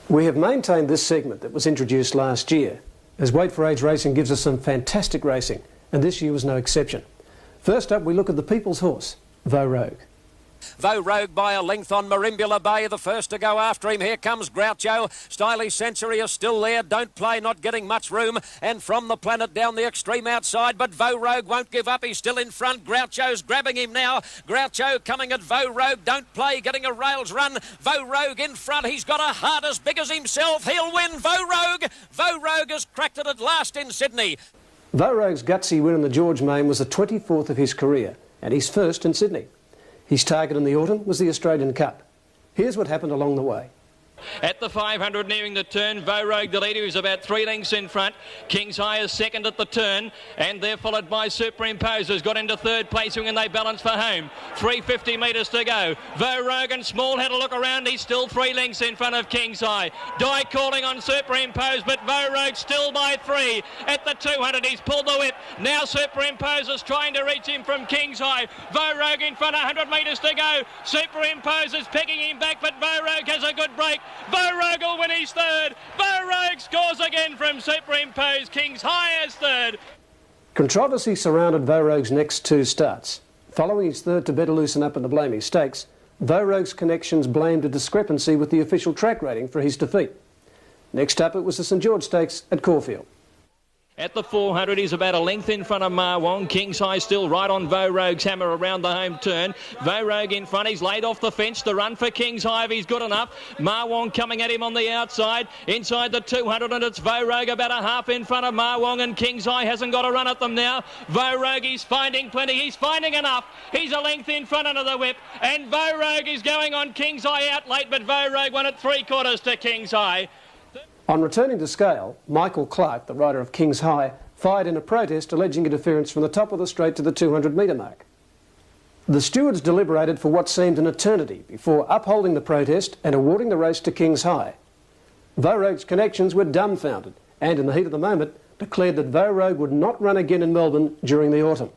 We have maintained this segment that was introduced last year, as Weight for Age racing gives us some fantastic racing, and this year was no exception. First up, we look at the people's horse, Vo Rogue. Vo Rogue by a length on Marimbula Bay, the first to go after him. Here comes Groucho. Stylish Century is still there. Don't Play, not getting much room. And From the Planet down the extreme outside, but Vo Rogue won't give up. He's still in front. Groucho's grabbing him now. Groucho coming at Vo Rogue. Don't Play, getting a rails run. Vo Rogue in front. He's got a heart as big as himself. He'll win. Vo Rogue. Vo Rogue has cracked it at last in Sydney. Vo Rogue's gutsy win in the George Main was the 24th of his career, and he's first in Sydney. His target in the autumn was the Australian Cup. Here's what happened along the way. At the 500 nearing the turn, Vo Rogue the leader, who's about 3 lengths in front. King's High is second at the turn, and they're followed by Superimpose, who's got into third place when they balance for home. 350 metres to go. Vo Rogue and Small had a look around. He's still 3 lengths in front of King's High. Die calling on Superimpose, but Vo Rogue still by 3. At the 200, he's pulled the whip. Now Superimpose is trying to reach him from King's High. Vo Rogue in front, 100 metres to go. Superimpose is picking him back, but Vo Rogue has a good break. Vo Rogue will win his third. Vo Rogue scores again from Superimpose. King's High as third. Controversy surrounded Vo Rogue's next 2 starts. Following his third to Better Loosen Up in the Blamey Stakes, Vo Rogue's connections blamed a discrepancy with the official track rating for his defeat. Next up, it was the St George Stakes at Caulfield. At the 400, he's about a length in front of Ma Wong. King's High still right on Vo Rogue's hammer around the home turn. Vo Rogue in front. He's laid off the fence to run for King's High if he's good enough. Ma Wong coming at him on the outside. Inside the 200, and it's Vo Rogue about a half in front of Ma Wong, and King's High hasn't got a run at them now. Vo Rogue, he's finding plenty. He's finding enough. He's a length in front under the whip, and Vo Rogue is going on King's High out late, but Vo Rogue won at 3/4 to King's High. On returning to scale, Michael Clark, the rider of King's High, fired in a protest alleging interference from the top of the straight to the 200-metre mark. The stewards deliberated for what seemed an eternity before upholding the protest and awarding the race to King's High. Vo Rogue's connections were dumbfounded and, in the heat of the moment, declared that Vo Rogue would not run again in Melbourne during the autumn.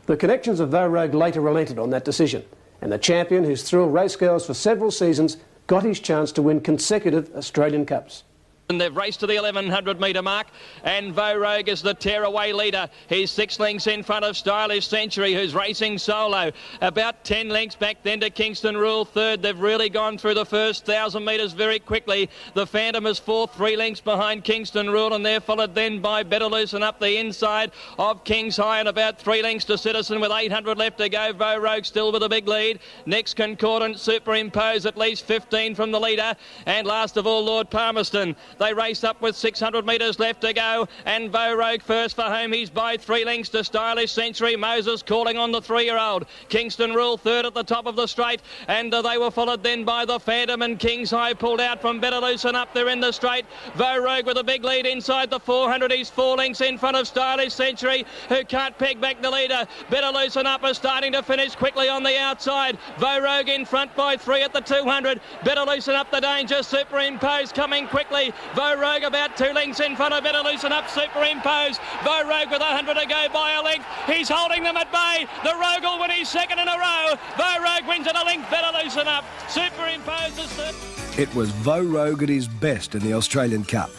The connections of Vo Rogue later relented on that decision, and the champion, who's thrilled racegoers for several seasons, got his chance to win consecutive Australian Cups. And they've raced to the 1100 metre mark, and Vo Rogue is the tearaway leader. He's 6 lengths in front of Stylish Century, who's racing solo. About 10 lengths back then to Kingston Rule third. They've really gone through the first 1,000 metres very quickly. The Phantom is fourth, 3 lengths behind Kingston Rule, and they're followed then by Better Loosen up the inside of King's High, and about 3 lengths to Citizen with 800 left to go. Vo Rogue still with a big lead. Next Concordant, Superimpose, at least 15 from the leader, and last of all Lord Palmerston. They race up with 600 metres left to go, and Vo Rogue first for home. He's by 3 lengths to Stylish Century. Moses calling on the 3-year-old. Kingston Rule third at the top of the straight, and they were followed then by the Phantom, and King's High pulled out from Better Loosen up there in the straight. Vo Rogue with a big lead inside the 400. He's 4 lengths in front of Stylish Century, who can't peg back the leader. Better Loosen up is starting to finish quickly on the outside. Vo Rogue in front by 3 at the 200. Better Loosen up the danger. Superimpose coming quickly. Vo Rogue about 2 lengths in front of Better Loosen up. Superimpose. Vo Rogue with 100 to go by a length. He's holding them at bay. The Rogue will win his second in a row. Vo Rogue wins at a length. Better Loosen up. Superimpose is third. It was Vo Rogue at his best in the Australian Cup.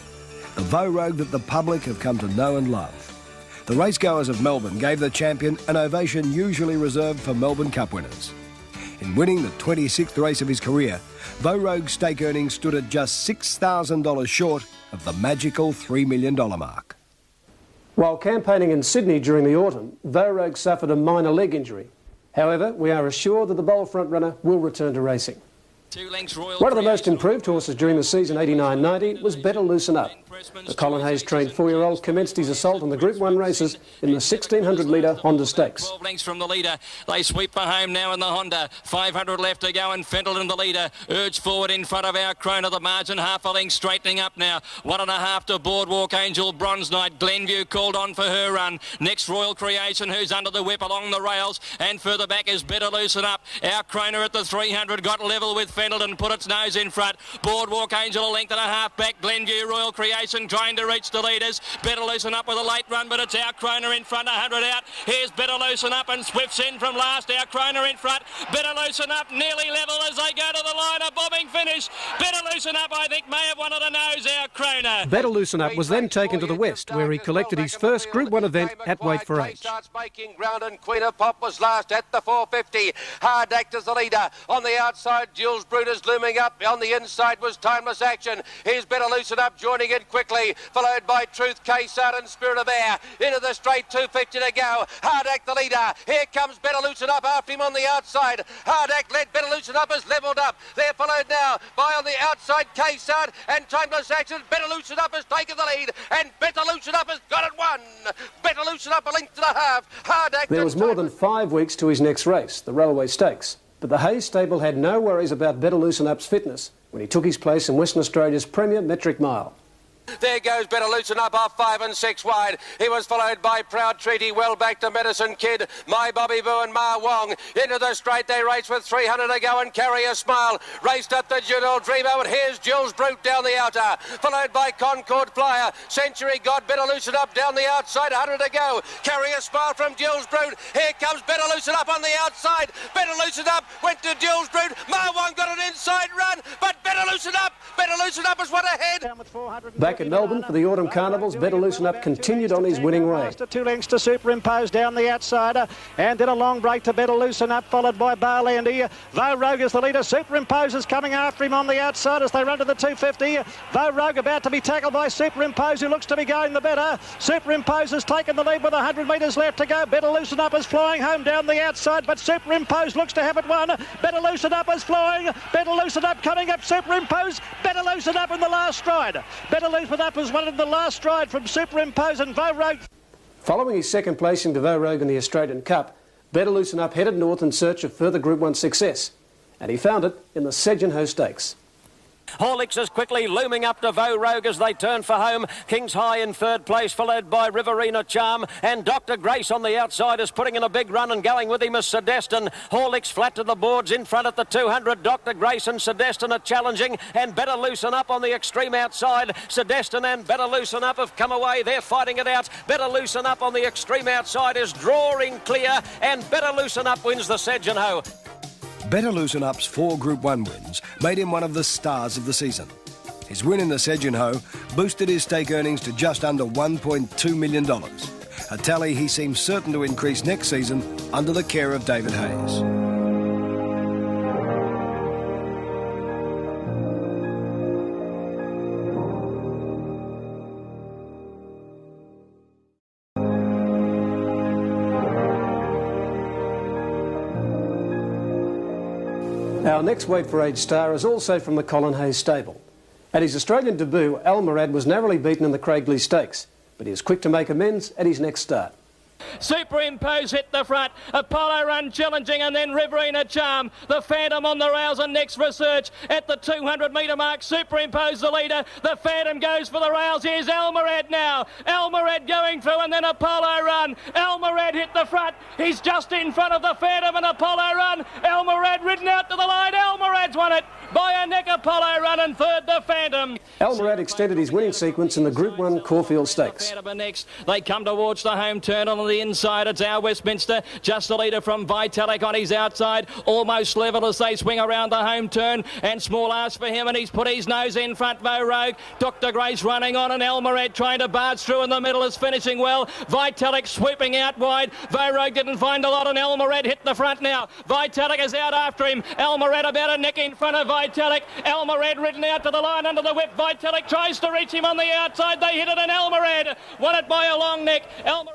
The Vo Rogue that the public have come to know and love. The racegoers of Melbourne gave the champion an ovation usually reserved for Melbourne Cup winners. In winning the 26th race of his career, Vo Rogue's stake earnings stood at just $6,000 short of the magical $3 million mark. While campaigning in Sydney during the autumn, Vo Rogue suffered a minor leg injury. However, we are assured that the bold frontrunner will return to racing. 2 lengths Royal One of the most improved horses during the season 89-90 was Better Loosen Up. The Colin Hayes trained 4-year-old commenced his assault on the Group 1 races in the 1600 metre Honda Stakes. 12 lengths from the leader. They sweep for home now in the Honda. 500 left to go, and Fentelton the leader. Urged forward in front of our Crone of the margin. Half a length straightening up now. 1.5 to Boardwalk Angel Bronze Knight. Glenview called on for her run. Next Royal Creation, who's under the whip along the rails, and further back is Better Loosen Up. Our Croner at the 300 got level with Fentelton, put its nose in front. Boardwalk Angel a length and a half back. Glenview Royal Creation trying to reach the leaders. Better Loosen Up with a late run, but it's our Croner in front, 100 out. Here's Better Loosen Up, and Swifts in from last. Our Croner in front. Better Loosen Up nearly level as they go to the line. A bobbing finish. Better Loosen Up, I think, may have wanted a nose out, Kroner. Better Loosen Up was then taken to the West, where he collected his first Group 1 event at weight for age. Starts making ground, and Queen of Pop was last at the 450. Hard Act is the leader. On the outside, Jules Brutus looming up. On the inside was Timeless Action. Here's Better Loosen Up joining in quickly, followed by Truth, K-Sard and Spirit of Air. Into the straight, 250 to go. Hard Act the leader. Here comes Better Loosen Up after him on the outside. Hard Act led. Better Loosen Up has levelled up. They're followed now by on the outside K-Sard and Timeless Action. Better Loosen Up has taken the lead, and Better Loosen Up has got it won. Better Loosen Up a length and a half. Hard Act. There was more than 5 weeks to his next race, the Railway Stakes, but the Hayes stable had no worries about Better Loosen Up's fitness when he took his place in Western Australia's premier metric mile. There goes Better Loosen Up off 5 and 6 wide. He was followed by Proud Treaty, well back to Medicine Kid, My Bobby Boo and Ma Wong. Into the straight they race with 300 to go and Carry a Smile. Raced up the Juno Dreamo, and here's Jules Brute down the outer. Followed by Concord Flyer. Century God, Better Loosen Up down the outside, 100 to go. Carry a Smile from Jules Brute. Here comes Better Loosen Up on the outside. Better Loosen Up went to Jules Brute. Ma Wong got an inside run, but Better Loosen Up has won ahead. Back in Melbourne for the Autumn Carnivals, Better Loosen Up continued on his winning way. 2 lengths to Superimpose down the outside, and then a long break to Better Loosen Up, followed by Barlandy. Vo Rogue is the leader. Superimpose is coming after him on the outside as they run to the 250. Vo Rogue about to be tackled by Superimpose, who looks to be going the better. Superimpose has taken the lead with 100 metres left to go. Better Loosen Up is flying home down the outside, but Superimpose looks to have it won. Better Loosen Up is flying. Better Loosen Up coming up. Superimpose. Better Loosen Up in the last stride. Better Loosen Up has won in the last stride from Superimpose and Vo Rogue. Following his second placing to Vo Rogue in the Australian Cup, Better Loosen Up headed north in search of further Group 1 success, and he found it in the Sedgenho Stakes. Horlicks is quickly looming up to Vo Rogue as they turn for home. King's High in third place, followed by Riverina Charm, and Dr. Grace on the outside is putting in a big run, and going with him is Sedestin. Horlicks flat to the boards in front at the 200. Dr. Grace and Sedestin are challenging, and Better Loosen Up on the extreme outside. Sedestin and Better Loosen Up have come away. They're fighting it out. Better Loosen Up on the extreme outside is drawing clear, and Better Loosen Up wins the Sedgenho. Better Loosen Up's 4 Group 1 wins made him one of the stars of the season. His win in the Sedgenho boosted his stake earnings to just under $1.2 million, a tally he seems certain to increase next season under the care of David Hayes. Our next weight for age star is also from the Colin Hayes stable. At his Australian debut, Al Murad was narrowly beaten in the Craigley Stakes, but he is quick to make amends at his next start. Superimpose hit the front, Apollo Run challenging, and then Riverina Charm. The Phantom on the rails, and next Research at the 200 metre mark. Superimpose the leader. The Phantom goes for the rails. Here's Elmerad now. Elmerad going through, and then Apollo Run. Elmerad hit the front. He's just in front of the Phantom and Apollo Run. Elmerad ridden out to the line. Elmerad's won it by a neck. Apollo Run, and third the Phantom. Al Murad extended his winning sequence in the Group 1 Caulfield Stakes. Next, they come towards the home turn on the inside. It's our Westminster, just the leader from Vitalik on his outside, almost level as they swing around the home turn, and small ask for him, and he's put his nose in front. Vo Rogue, Dr. Grace running on, and Elmerad trying to barge through in the middle is finishing well. Vitalik sweeping out wide. Vo Rogue didn't find a lot, and Elmerad hit the front now. Vitalik is out after him. Elmerad about a neck in front of Vitalik. Elmerad ridden out to the line under the whip. Vitalik tries to reach him on the outside. They hit it, and Elmerad won it by a long neck.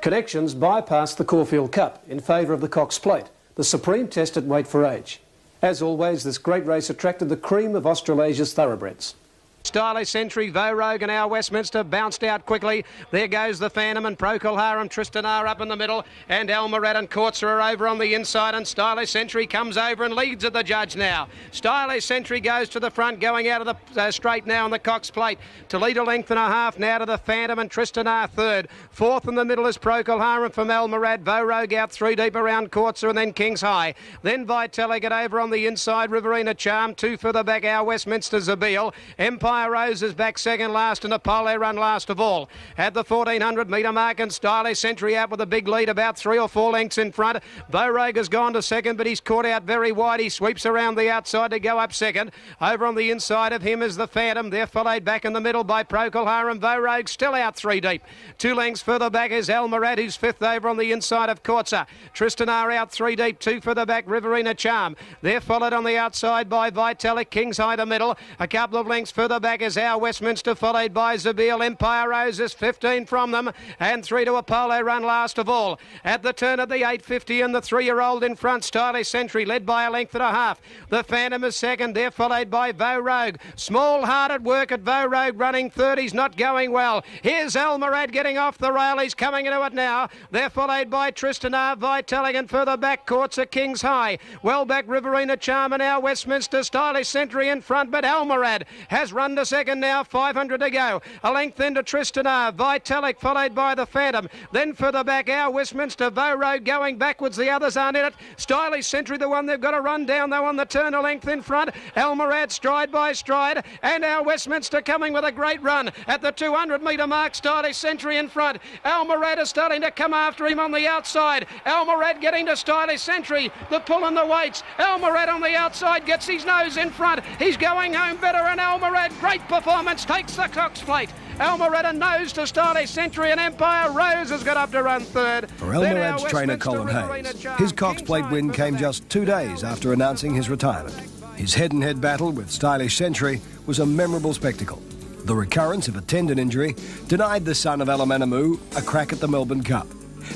Connections bypassed the Caulfield Cup in favour of the Cox Plate, the supreme test at weight for age. As always, this great race attracted the cream of Australasia's thoroughbreds. Stylish Century, Vo Rogue and our Westminster bounced out quickly. There goes the Phantom and Procol Harum. Tristan are up in the middle, and Elmerad and Courtsa are over on the inside, and Stylish Century comes over and leads at the judge now. Stylish Century goes to the front, going out of the straight now on the Cox Plate to lead a length and a half now to the Phantom, and Tristan are third. Fourth in the middle is Procol Harum from Elmerad. Vo Rogue out 3 deep around Courtsa, and then King's High. Then Vitalik get over on the inside. Riverina Charm 2 further back, our Westminster Zabeel. Empire Empire Rose is back second last and Apollo run last of all. At the 1400 metre mark and Stylish Century out with a big lead about 3 or 4 lengths in front. Vogue has gone to second, but he's caught out very wide. He sweeps around the outside to go up second. Over on the inside of him is the Phantom. They're followed back in the middle by Procol Harum. Vogue still out 3 deep. 2 lengths further back is Almarad, who's fifth over on the inside of Kortza. Tristan R out 3 deep. 2 further back, Riverina Charm. They're followed on the outside by Vitalik. King's High the middle. A couple of lengths further back is Our Westminster, followed by Zabeel. Empire Rose is 15 from them, and 3 to Apollo run last of all. At the turn of the 850 and the 3-year-old in front, Stylish Century led by a length and a half. The Phantom is second. They're followed by Vogue. Small-hearted work at Vogue running third. He's not going well. Here's Almarad getting off the rail. He's coming into it now. They're followed by Tristan R, Vitalik, and further back Kortza, King's High. Well back Riverina Charm and Our Westminster. Stylish Century in front, but Almarad has run to second now. 500 to go. A length then to Tristan R, Vitalik followed by the Phantom. Then further back Our Westminster. Vogue going backwards. The others aren't in it. Stylish Century the one they've got to run down though on the turn. A length in front. Almarad stride by stride, and Our Westminster coming with a great run at the 200 metre mark. Stylish Century in front. Almarad is starting to come after him on the outside. Almarad getting to Stylish Century. The pull and the weights. Almarad on the outside gets his nose in front. He's going home better, and Almarad, great performance, takes the Cox Plate. Almarad a nose to Stylish Century, and Empire Rose has got up to run third. For Almarad's trainer Colin Hayes, his Cox Plate win came just 2 days after announcing his retirement. His head-and-head battle with Stylish Century was a memorable spectacle. The recurrence of a tendon injury denied the son of Alamanamu a crack at the Melbourne Cup,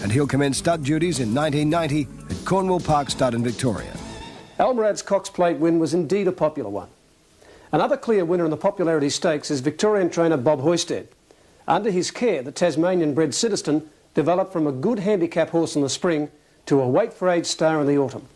and he'll commence stud duties in 1990 at Cornwall Park Stud in Victoria. Almarad's Cox Plate win was indeed a popular one. Another clear winner in the popularity stakes is Victorian trainer Bob Hoysted. Under his care, the Tasmanian-bred Citizen developed from a good handicap horse in the spring to a weight-for-age star in the autumn.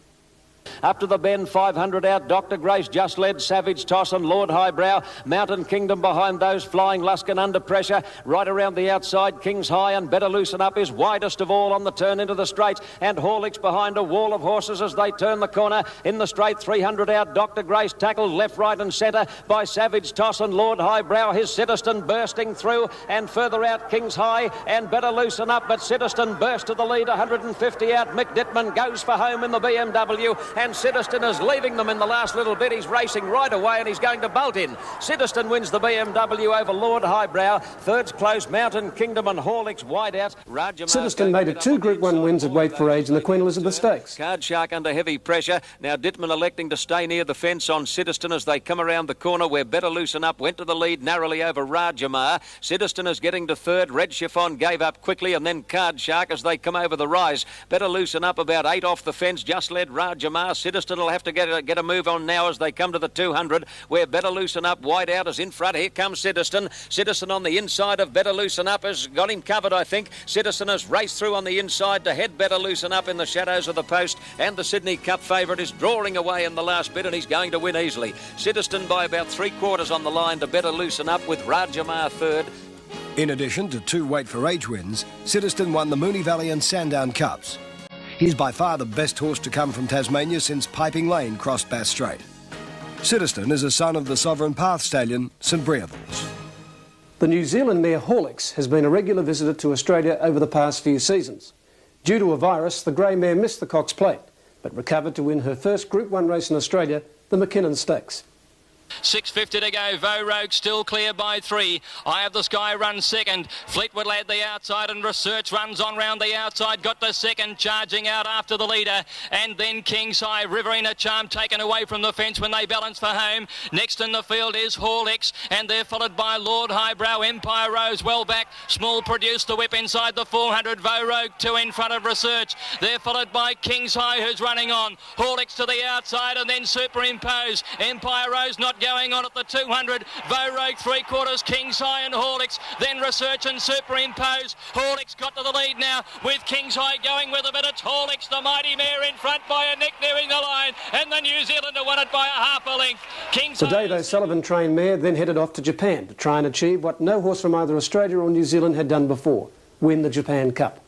Up to the bend, 500 out. Dr. Grace just led. Savage Toss and Lord Highbrow. Mountain Kingdom behind those. Flying Luskin under pressure. Right around the outside, King's High and Better Loosen Up is widest of all on the turn into the straights. And Horlicks behind a wall of horses as they turn the corner. In the straight, 300 out. Dr. Grace tackled left, right and centre by Savage Toss and Lord Highbrow. His Citizen bursting through. And further out, King's High and Better Loosen Up. But Citizen burst to the lead. 150 out. Mick Dittman goes for home in the BMW. And Citizen is leaving them in the last little bit. He's racing right away and he's going to bolt in. Citizen wins the BMW over Lord Highbrow. Third's close, Mountain Kingdom and Horlicks wide out. Citizen made it 2 Group 1 wins at weight for age in the Queen Elizabeth Stakes. Card Shark under heavy pressure. Now Dittman electing to stay near the fence on Citizen as they come around the corner where Better Loosen Up went to the lead narrowly over Rajamar. Citizen is getting to third. Red Chiffon gave up quickly, and then Card Shark as they come over the rise. Better Loosen Up about 8 off the fence, just led Rajamar. Citizen will have to get a move on now as they come to the 200 where Better Loosen Up wide out is in front. Here comes Citizen. Citizen on the inside of Better Loosen Up has got him covered, I think. Citizen has raced through on the inside to head Better Loosen Up in the shadows of the post, and the Sydney Cup favourite is drawing away in the last bit and he's going to win easily. Citizen by about 3/4 on the line to Better Loosen Up with Rajamar third. In addition to 2 weight for age wins, Citizen won the Moonee Valley and Sandown Cups. He's by far the best horse to come from Tasmania since Piping Lane crossed Bass Strait. Citizen is a son of the Sovereign Path stallion, St Breavels. The New Zealand mare Horlicks has been a regular visitor to Australia over the past few seasons. Due to a virus, the grey mare missed the Cox Plate, but recovered to win her first Group 1 race in Australia, the McKinnon Stakes. 6.50 to go. Vogue still clear by 3. Eye of the Sky runs second. Fleetwood led the outside and Research runs on round the outside. Got the second, charging out after the leader. And then King's High. Riverina Charm taken away from the fence when they balance for home. Next in the field is Horlicks, and they're followed by Lord Highbrow. Empire Rose well back. Small produced the whip inside the 400. Vogue 2 in front of Research. They're followed by King's High, who's running on. Horlicks to the outside and then Superimpose. Empire Rose not going on at the 200. Vogue 3/4, King's High and Horlicks, then Research and Superimpose. Horlicks got to the lead now with King's High going with a bit. It's Horlicks, the mighty mare, in front by a neck nearing the line, and the New Zealander won it by a half a length. King's The High Dave O'Sullivan trained mare then headed off to Japan to try and achieve what no horse from either Australia or New Zealand had done before, win the Japan Cup.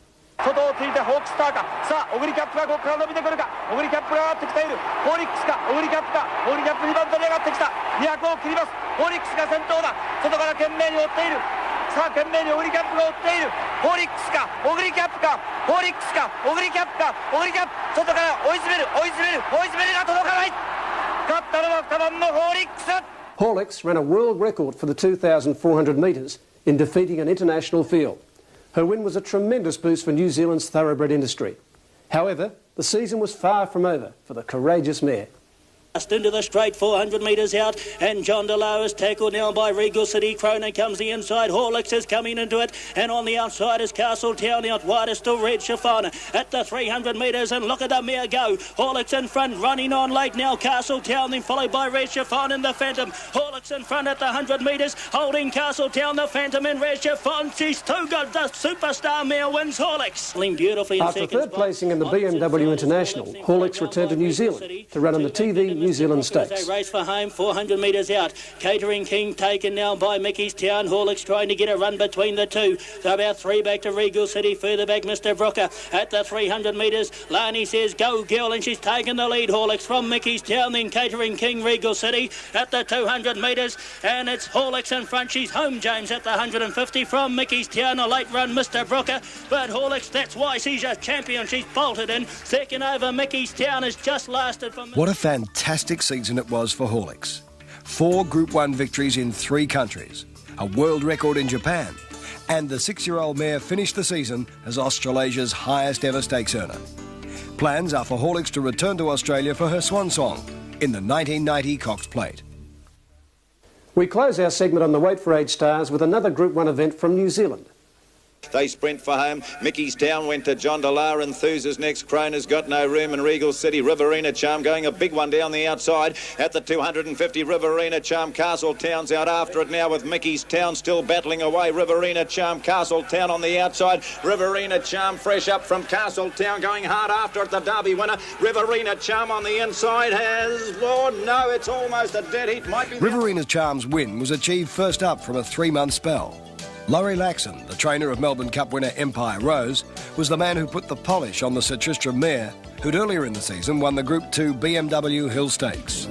外をついてホークスターか、さあオグリキャップがここから伸びてくるか、オグリキャップが上がってきている、ホーリックスか、オグリキャップか、オグリキャップ2番手に上がってきた、200億切ります。ホーリックスが先頭だ。外から懸命に追っている。さあ懸命にオグリキャップが追っている。ホーリックスかオグリキャップか、ホーリックスかオグリキャップか、オグリキャップ外から追い詰める追い詰める追い詰めるが届かない。勝ったのは2番のホーリックス。Horlicks ran a world record for the 2,400 metres in defeating an international field. Her win was a tremendous boost for New Zealand's thoroughbred industry. However, the season was far from over for the courageous mare. Just into the straight, 400 metres out, and John DeLow is tackled now by Regal City. Cronin comes the inside, Horlicks is coming into it, and on the outside is Castletown. Out wide is still Red Chiffon at the 300 metres, and look at the mare go. Horlicks in front, running on late now, Castletown, then followed by Red Chiffon and the Phantom. Horlicks in front at the 100 metres, holding Castletown, the Phantom and Red Chiffon. She's too good, the superstar mare wins Horlicks. Beautifully in After third placing in the BMW International, Horlicks returned to New Zealand to run on the TV New Zealand Stakes. They race for home, 400 metres out. Catering King taken now by Mickey's Town. Horlicks trying to get a run between the two. So about 3 back to Regal City. Further back, Mr. Brooker at the 300 metres. Lani says, go girl, and she's taken the lead. Horlicks from Mickey's Town, then Catering King, Regal City at the 200 metres. And it's Horlicks in front. She's home, James, at the 150 from Mickey's Town. A late run, Mr. Brooker. But Horlicks, that's why she's a champion. She's bolted in. Second over, Mickey's Town has just lasted from... What a fantastic season it was for Horlicks. 4 Group 1 victories in 3 countries, a world record in Japan, and the 6-year-old mare finished the season as Australasia's highest ever stakes earner. Plans are for Horlicks to return to Australia for her swan song in the 1990 Cox Plate. We close our segment on the Wait for Age stars with another Group 1 event from New Zealand. They sprint for home. Mickey's Town went to John DeLar. Enthuses next. Croner's got no room. And Regal City, Riverina Charm going a big one down the outside. At the 250, Riverina Charm. Castletown's out after it now with Mickey's Town still battling away. Riverina Charm, Castletown on the outside. Riverina Charm fresh up from Castletown going hard after it. The Derby winner. Riverina Charm on the inside has... Oh no, it's almost a dead heat. Might be... Riverina Charm's win was achieved first up from a 3-month spell. Laurie Laxon, the trainer of Melbourne Cup winner Empire Rose, was the man who put the polish on the Sir Tristram mare, who'd earlier in the season won the Group 2 BMW Hill Stakes.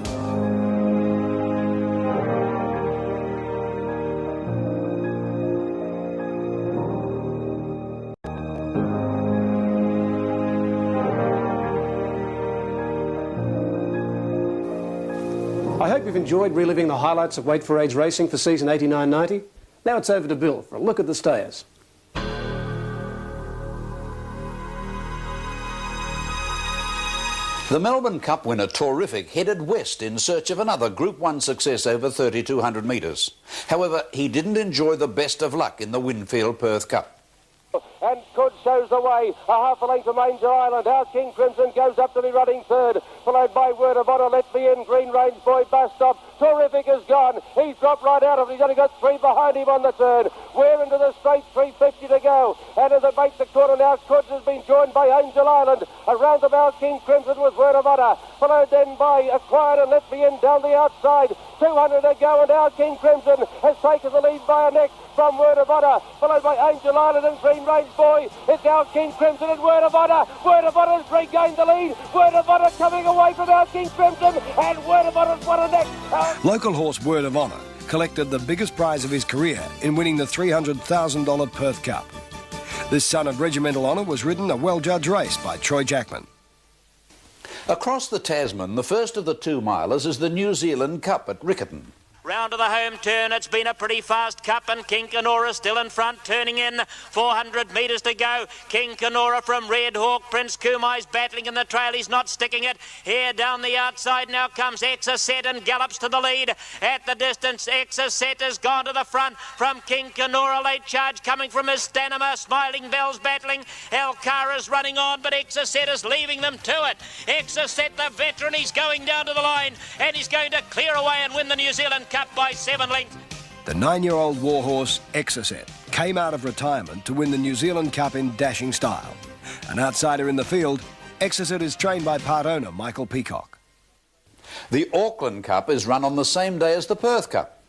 I hope you've enjoyed reliving the highlights of Wait for Age racing for season 89-90. Now it's over to Bill for a look at the stayers. The Melbourne Cup winner Terrific headed west in search of another Group 1 success over 3,200 metres. However, he didn't enjoy the best of luck in the Winfield Perth Cup. And Good shows the way, a half a length from Angel Island. Our King Crimson goes up to be running third, followed by Word of Honor, Let Me In, Green Range Boy, Bus Stop. Terrific is gone. He's dropped right out of it. He's only got 3 behind him on the turn. We're into the straight, 350 to go. And as it makes the corner now, Goods has been joined by Angel Island. Around them, Our King Crimson with Word of Honor, followed then by Acquired and Let Me In down the outside. 200 to go, and Our King Crimson has taken the lead by a neck from Word of Honor, followed by Angel Island and Green Range Boy. It's Our King Crimson and Word of Honor. Word of Honor has regained the lead. Word of Honor coming away from Our King Crimson, and Word of Honor's won a neck. Local horse Word of Honor collected the biggest prize of his career in winning the $300,000 Perth Cup. This son of regimental honour was ridden a well-judged race by Troy Jackman. Across the Tasman, the first of the 2-milers is the New Zealand Cup at Riccarton. Round to the home turn, it's been a pretty fast cup, and King Kenora still in front, turning in, 400 metres to go. King Kenora from Red Hawk, Prince Kumai's battling in the trail, he's not sticking it. Here down the outside now comes Exocet and gallops to the lead. At the distance, Exocet has gone to the front from King Kenora, late charge coming from his Stanima, Smiling Bells battling. Alcara's running on, but Exocet is leaving them to it. Exocet, the veteran, he's going down to the line, and he's going to clear away and win the New Zealand Cup by 7 lengths. The 9-year-old warhorse Exocet came out of retirement to win the New Zealand Cup in dashing style. An outsider in the field, Exocet is trained by part owner Michael Peacock. The Auckland Cup is run on the same day as the Perth Cup.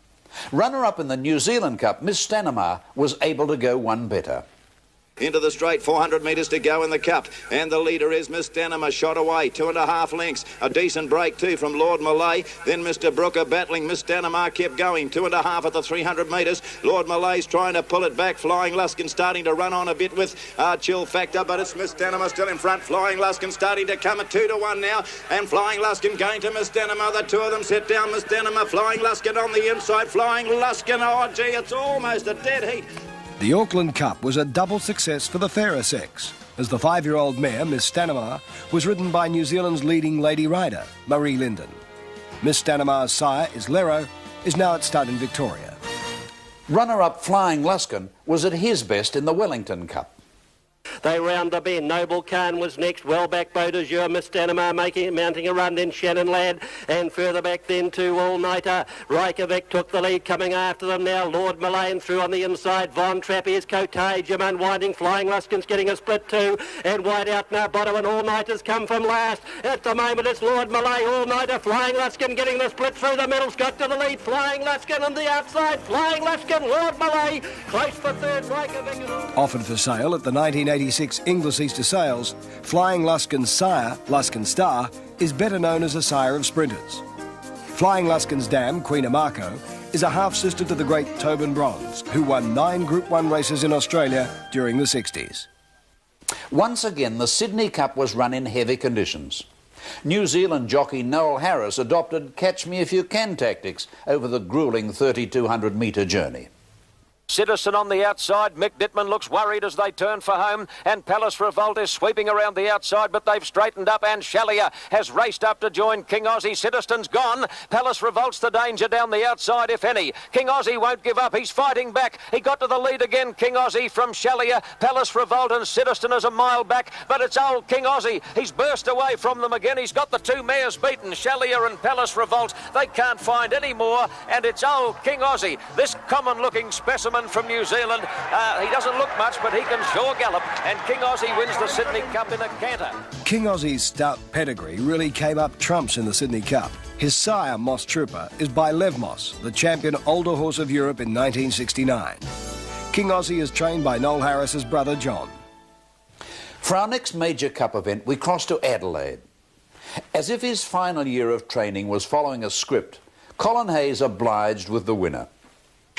Runner-up in the New Zealand Cup, Miss Stanimar, was able to go one better. into the straight. 400 metres to go in the cup. And the leader is Miss Danima, shot away. 2.5 lengths. A decent break too from Lord Malay. Then Mr. Brooker battling. Miss Danima kept going. 2.5 at the 300 metres. Lord Malay's trying to pull it back. Flying Luskin starting to run on a bit with Chill Factor, but it's Miss Danima still in front. Flying Luskin starting to come at 2-1 now. And Flying Luskin going to Miss Danima. The two of them set down Miss Danima. Flying Luskin on the inside. Flying Luskin. Oh, gee, it's almost a dead heat. The Auckland Cup was a double success for the fairer sex, as the 5-year-old mare, Miss Stanimar, was ridden by New Zealand's leading lady rider, Marie Linden. Miss Stanimar's sire, Islero, is now at stud in Victoria. Runner-up Flying Luskin was at his best in the Wellington Cup. They round the bend. Noble Khan was next. Well back, Beau de Jour. Miss Danima mounting a run. Then Shannon Ladd. And further back then to All Nighter. Reykjavik took the lead. Coming after them now. Lord Malay through on the inside. Von Trapp is Cote. Jim unwinding. Flying Luskin's getting a split too. And wide out now. Bottom and All Nighters come from last. At the moment it's Lord Malay. All Nighter. Flying Luskin getting the split through the middle. Got to the lead. Flying Luskin on the outside. Flying Luskin. Lord Malay. Close for third. Reykjavik. Offered for sale at the 1986 Inglis Easter Sales, Flying Luskin's sire, Luskin Star, is better known as a sire of sprinters. Flying Luskin's dam, Queen Amako, is a half-sister to the great Tobin Bronze, who won 9 Group 1 races in Australia during the 60s. Once again, the Sydney Cup was run in heavy conditions. New Zealand jockey Noel Harris adopted catch-me-if-you-can tactics over the gruelling 3,200-metre journey. Citizen on the outside. Mick Dittman looks worried as they turn for home, and Palace Revolt is sweeping around the outside, but they've straightened up, and Shallier has raced up to join King Aussie. Citizen's gone. Palace Revolt's the danger down the outside, if any. King Aussie won't give up. He's fighting back. He got to the lead again, King Aussie from Shallier. Palace Revolt and Citizen is a mile back, but it's old King Aussie. He's burst away from them again. He's got the two mares beaten, Shallier and Palace Revolt. They can't find any more, and it's old King Aussie. This common-looking specimen from New Zealand. He doesn't look much, but he can sure gallop, and King Aussie wins the Sydney Cup in a canter. King Aussie's stout pedigree really came up trumps in the Sydney Cup. His sire, Moss Trooper, is by Lev Moss, the champion older horse of Europe in 1969. King Aussie is trained by Noel Harris's brother, John. For our next major cup event, we cross to Adelaide. As if his final year of training was following a script, Colin Hayes obliged with the winner.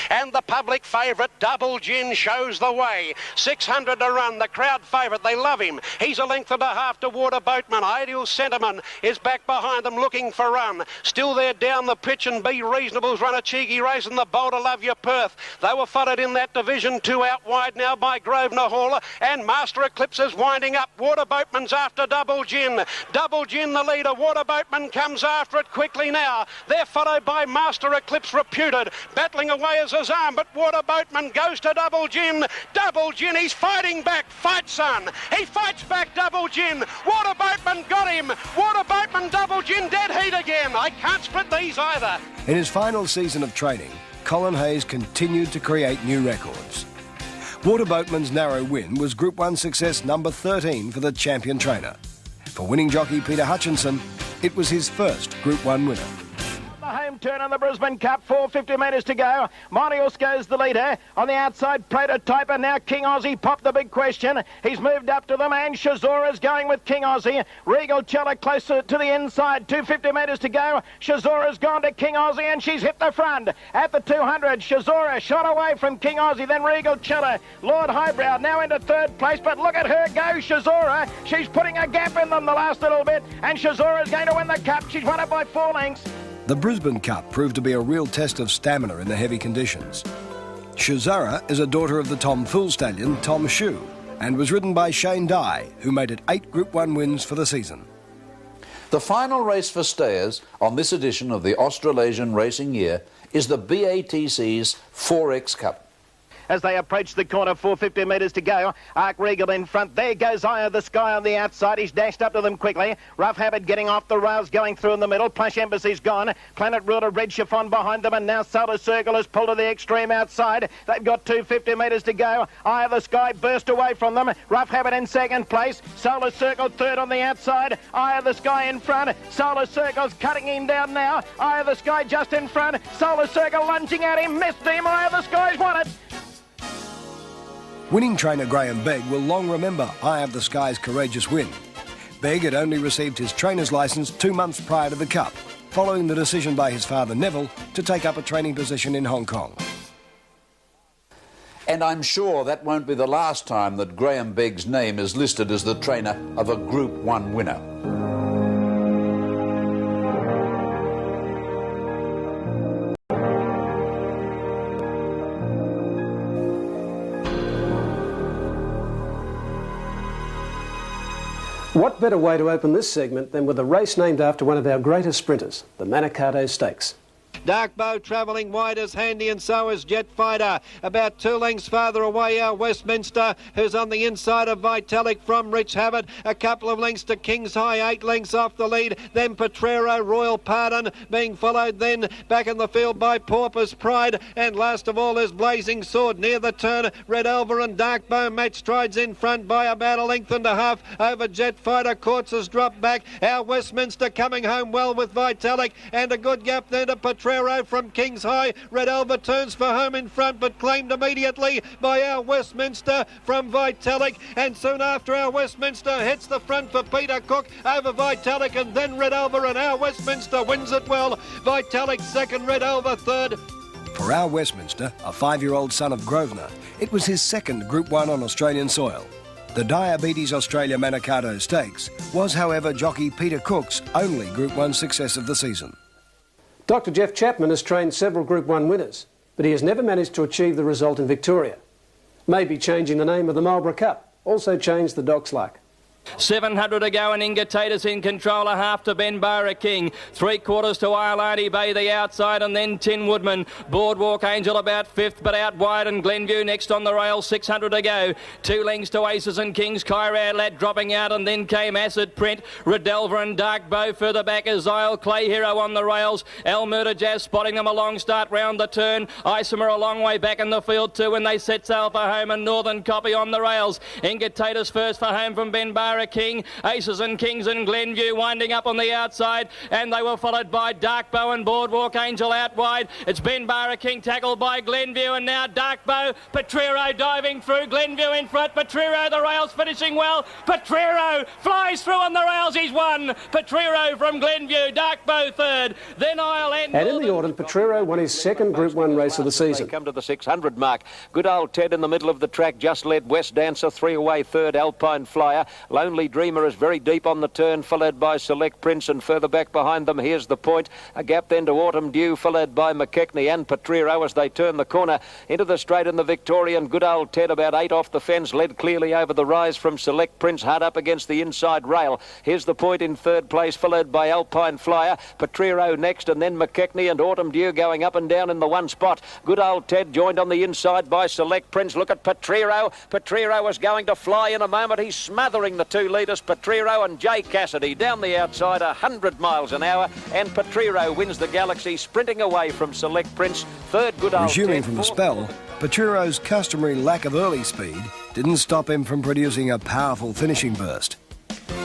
And the public favourite, Double Gin, shows the way. 600 to run, the crowd favourite, they love him. He's a length and a half to Water Boatman. Ideal Sentiment is back behind them looking for run. Still there down the pitch, and Be Reasonable's run a cheeky race, and the Boulder Love Your Perth. They were followed in that division 2 out wide now by Grosvenor Hall, and Master Eclipse is winding up. Water Boatman's after Double Gin. Double Gin the leader. Water Boatman comes after it quickly now. They're followed by Master Eclipse Reputed, battling away as his arm, but Water Boatman goes to Double Gin. Double Gin, he's fighting back. Fight, son. He fights back, Double Gin. Water Boatman got him. Water Boatman, Double Gin, dead heat again. I can't split these either. In his final season of training, Colin Hayes continued to create new records. Water Boatman's narrow win was Group 1 success number 13 for the champion trainer. For winning jockey Peter Hutchinson, it was his first Group 1 winner. The home turn on the Brisbane Cup, 450 metres to go. Monius goes the leader. On the outside, Prototype, and now King Aussie popped the big question. He's moved up to them, and Shazora's going with King Aussie. Regal Chella closer to the inside, 250 metres to go. Shazora's gone to King Aussie, and she's hit the front. At the 200, Shazora shot away from King Aussie, then Regal Chella. Lord Highbrow now into third place, but look at her go, Shazora. She's putting a gap in them the last little bit, and Shazora's going to win the Cup. She's won it by 4 lengths. The Brisbane Cup proved to be a real test of stamina in the heavy conditions. Shazara is a daughter of the Tom Fool stallion, Tom Shoe, and was ridden by Shane Dye, who made it 8 Group 1 wins for the season. The final race for stayers on this edition of the Australasian racing year is the BATC's 4X Cup. As they approach the corner, 450 metres to go. Arc Regal in front. There goes Eye of the Sky on the outside. He's dashed up to them quickly. Rough Habit getting off the rails, going through in the middle. Plush Embassy's gone. Planet Ruler, Red Chiffon behind them, and now Solar Circle has pulled to the extreme outside. They've got 250 metres to go. Eye of the Sky burst away from them. Rough Habit in second place. Solar Circle third on the outside. Eye of the Sky in front. Solar Circle's cutting him down now. Eye of the Sky just in front. Solar Circle lunging at him. Missed him. Eye of the Sky's won it. Winning trainer Graham Begg will long remember Eye of the Sky's courageous win. Begg had only received his trainer's licence 2 months prior to the Cup, following the decision by his father Neville to take up a training position in Hong Kong. And I'm sure that won't be the last time that Graham Begg's name is listed as the trainer of a Group 1 winner. What better way to open this segment than with a race named after one of our greatest sprinters, the Manikato Stakes. Dark Bow travelling wide is Handy, and so is Jet Fighter. About 2 lengths farther away our Westminster, who's on the inside of Vitalik from Rich Habit. A couple of lengths to King's High, 8 lengths off the lead. Then Potrero, Royal Pardon, being followed then back in the field by Pauper's Pride. And last of all is Blazing Sword near the turn. Red Elver and Dark Bow match strides in front by about 1.5 lengths over Jet Fighter. Courts has dropped back. Our Westminster coming home well with Vitalik, and a good gap then to Potrero from King's High. Red Elver turns for home in front, but claimed immediately by our Westminster from Vitalik, and soon after our Westminster hits the front for Peter Cook over Vitalik, and then Red Elver, and our Westminster wins it well. Vitalik second, Red Elver third. For our Westminster, a 5-year-old son of Grosvenor, it was his second Group 1 on Australian soil. The Diabetes Australia Manikato Stakes was, however, jockey Peter Cook's only Group 1 success of the season. Dr. Jeff Chapman has trained several Group 1 winners, but he has never managed to achieve the result in Victoria. Maybe changing the name of the Marlborough Cup also changed the Doc's luck. 700 to go, and Inga Tatus in control, a half to Benbara King, 3/4 to Iolani Bay the outside, and then Tin Woodman. Boardwalk Angel about 5th, but out wide, and Glenview next on the rail, 600 to go. 2 lengths to Aces and Kings, Kyrad Lad dropping out, and then came Acid Print, Redelver and Dark Bow further back as Isle Clay Hero on the rails. El Murder Jazz spotting them a long start round the turn. Isomer a long way back in the field too when they set sail for home, and Northern Copy on the rails. Inga Tatus first for home from Benbara King, Aces and Kings and Glenview winding up on the outside, and they were followed by Dark Bow and Boardwalk Angel out wide. It's Benbara King tackled by Glenview, and now Dark Bow. Potrero diving through, Glenview in front. Potrero the rails finishing well. Potrero flies through on the rails, he's won. Potrero from Glenview, Dark Bow third, then Isle End. And in the autumn, Potrero won his second Group 1 race of the season. Come to the 600 mark. Good old Ted in the middle of the track, just led West Dancer, 3 away third, Alpine Flyer. Lonely Dreamer is very deep on the turn, followed by Select Prince, and further back behind them, here's the point. A gap then to Autumn Dew, followed by McKechnie and Potrero as they turn the corner into the straight in the Victorian. Good old Ted about 8 off the fence, led clearly over the rise from Select Prince, hard up against the inside rail. Here's the point in third place, followed by Alpine Flyer. Potrero next, and then McKechnie and Autumn Dew going up and down in the one spot. Good old Ted joined on the inside by Select Prince. Look at Potrero. Potrero is going to fly in a moment. He's smothering the 2 leaders, Potrero and Jay Cassidy down the outside, 100 miles an hour, and Potrero wins the Galaxy, sprinting away from Select Prince. Third, Good old Resuming Ted. from the spell, Potrero's customary lack of early speed didn't stop him from producing a powerful finishing burst.